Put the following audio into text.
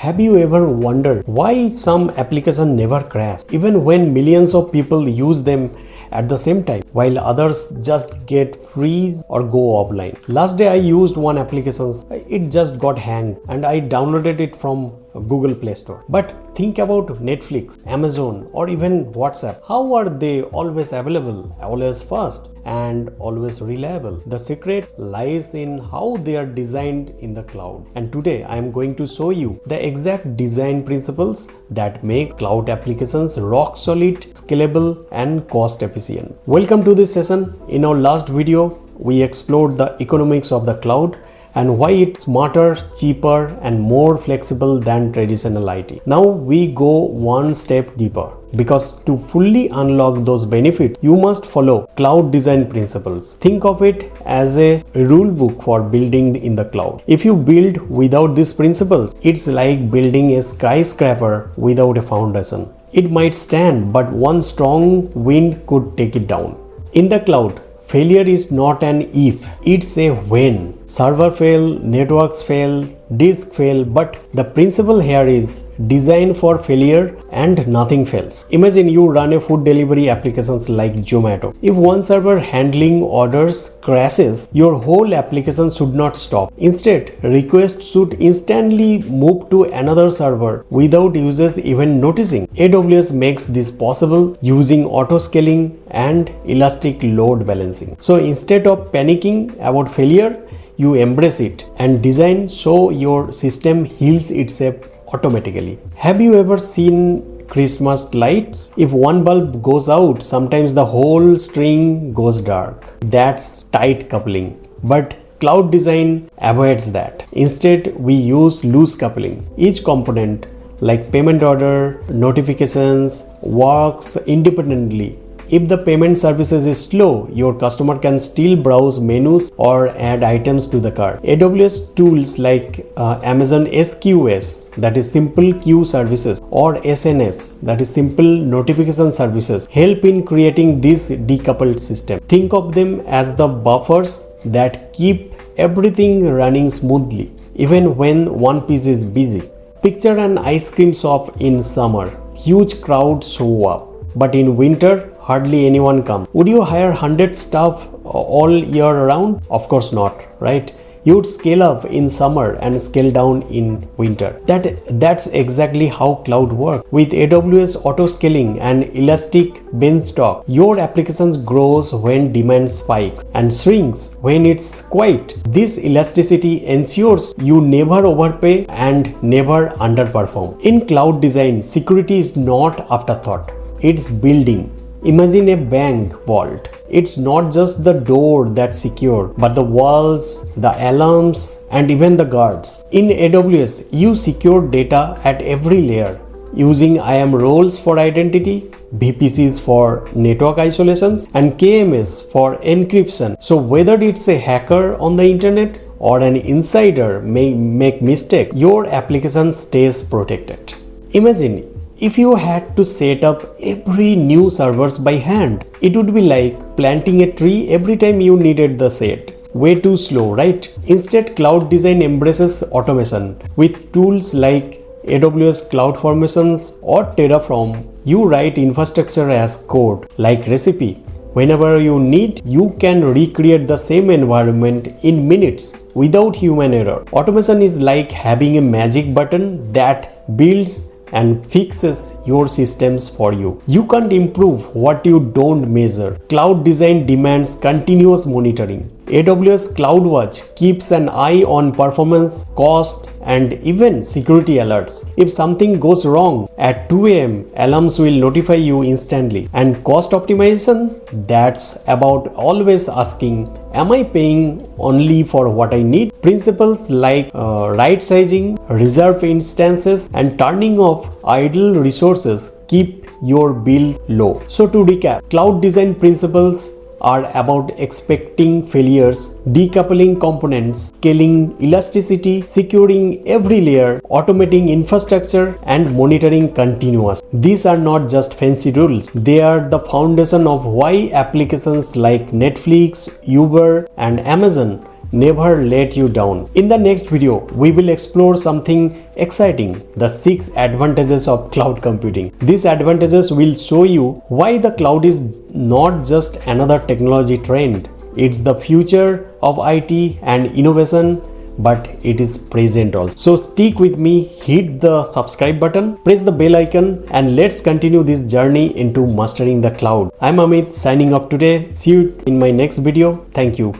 Have you ever wondered why some applications never crash, even when millions of people use them at the same time, while others just get freeze or go offline? Last day I used one application, it just got hanged and I downloaded it from Google Play Store. But think about Netflix, Amazon, or even WhatsApp. How are they always available, always fast, and always reliable? The secret lies in how they are designed in the cloud. And today I am going to show you the exact design principles that make cloud applications rock solid, scalable, and cost efficient. Welcome to this session. In our last video, we explored the economics of the cloud and why it's smarter, cheaper, and more flexible than traditional IT. Now we go one step deeper, because to fully unlock those benefits, you must follow cloud design principles. Think of it as a rule book for building in the cloud. If you build without these principles, it's like building a skyscraper without a foundation. It might stand, but one strong wind could take it down. In the cloud, failure is not an if, it's a when. Server fail, networks fail, disk fail, but the principle here is design for failure and nothing fails. Imagine you run a food delivery applications like Zomato. If one server handling orders crashes, your whole application should not stop. Instead, requests should instantly move to another server without users even noticing. AWS makes this possible using auto scaling and elastic load balancing. So instead of panicking about failure, you embrace it and design so your system heals itself automatically. Have you ever seen Christmas lights? If one bulb goes out, sometimes the whole string goes dark. That's tight coupling. But cloud design avoids that. Instead, we use loose coupling. Each component, like payment order, notifications, works independently. If the payment services is slow, your customer can still browse menus or add items to the cart. AWS tools like Amazon SQS, that is simple queue services, or SNS, that is simple notification services, help in creating this decoupled system. Think of them as the buffers that keep everything running smoothly, even when one piece is busy. Picture an ice cream shop in summer. Huge crowds show up. But in winter, hardly anyone comes. Would you hire 100 staff all year round? Of course not, right? You would scale up in summer and scale down in winter. That's exactly how cloud works. With AWS auto scaling and elastic beanstalk, your applications grows when demand spikes and shrinks when it's quiet. This elasticity ensures you never overpay and never underperform. In cloud design, security is not afterthought. It's building. Imagine a bank vault. It's not just the door that's secure, but the walls, the alarms, and even the guards. In AWS, you secure data at every layer using IAM roles for identity, VPCs for network isolations, and KMS for encryption. So whether it's a hacker on the internet or an insider may make mistake, your application stays protected. Imagine if you had to set up every new servers by hand. It would be like planting a tree every time you needed the shade. Way too slow, right? Instead, cloud design embraces automation. With tools like AWS CloudFormations or Terraform, you write infrastructure as code, like recipe. Whenever you need, you can recreate the same environment in minutes without human error. Automation is like having a magic button that builds and fixes your systems for you. You can't improve what you don't measure. Cloud design demands continuous monitoring. AWS CloudWatch keeps an eye on performance, cost, and even security alerts. If something goes wrong at 2 a.m., alarms will notify you instantly. And cost optimization, that's about always asking, am I paying only for what I need? Principles like right sizing, reserve instances, and turning off idle resources keep your bills low. So to recap, cloud design principles are about expecting failures, decoupling components, scaling elasticity, securing every layer, automating infrastructure, and monitoring continuous. These are not just fancy rules. They are the foundation of why applications like Netflix, Uber, and Amazon never let you down. In the next video, we will explore something exciting, the 6 advantages of cloud computing. These advantages will show you why the cloud is not just another technology trend. It's the future of IT and innovation, but it is present also. So stick with me, hit the subscribe button, press the bell icon, and let's continue this journey into mastering the cloud. I'm Amit, signing off today. See you in my next video. Thank you.